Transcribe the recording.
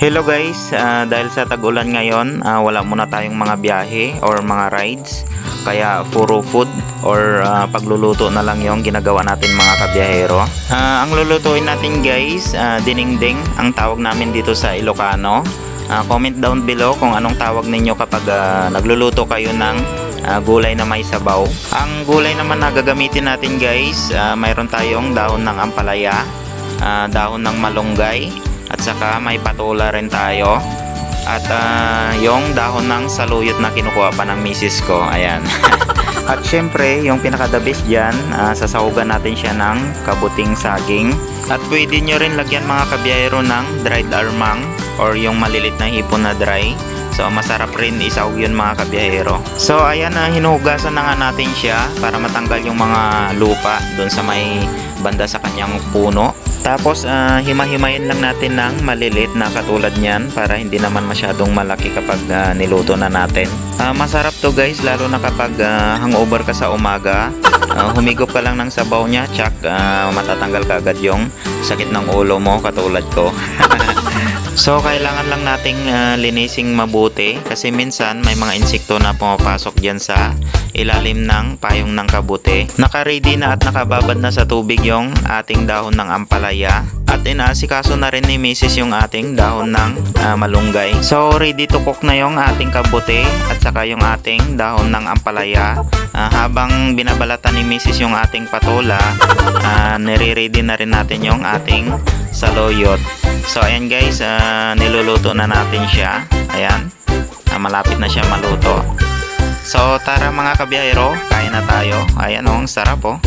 Hello guys, dahil sa tag-ulan ngayon, wala muna tayong mga biyahe or mga rides. Kaya puro food or pagluluto na lang yung ginagawa natin mga kabiyahero. Ang lulutuin natin guys, dinengdeng ang tawag namin dito sa Ilocano. Comment down below kung anong tawag ninyo kapag nagluluto kayo ng gulay na may sabaw. Ang gulay naman na gagamitin natin guys, mayroon tayong dahon ng ampalaya, dahon ng malunggay, at saka may patula rin tayo. At yung dahon ng saluyot na kinukuha pa ng misis ko. Ayan. At syempre, yung pinaka the best dyan, sasahugan natin siya ng kabuting saging. At pwede nyo rin lagyan mga kabiyahero ng dried armang or yung malilit na hipon na dry. So masarap rin isahog yun mga kabiyahero. So ayan, hinuhugasan na nga natin siya para matanggal yung mga lupa doon sa may banda sa kanyang puno. Tapos hima-himayin lang natin ng malilit na katulad niyan para hindi naman masyadong malaki kapag niluto na natin. Masarap to guys, lalo na kapag hangover ka sa umaga. Humigop ka lang ng sabaw niya, tsak, matatanggal ka agad yung sakit ng ulo mo katulad ko. So kailangan lang nating linising mabuti kasi minsan may mga insekto na pumapasok dyan sa ilalim ng payong ng kabute. Naka-ready na at nakababad na sa tubig yung ating dahon ng ampalaya at inaasikaso na rin ni Mrs. yung ating dahon ng malunggay. So ready to cook na yung ating kabute at saka yung ating dahon ng ampalaya. Habang binabalatan ni Mrs. yung ating patola, nire-ready na rin natin yung ating saluyot. So ayan guys, niluluto na natin siya. Ayan, malapit na siya maluto. So tara mga kabiyahero, kain na tayo. Ayan, ang sarap oh.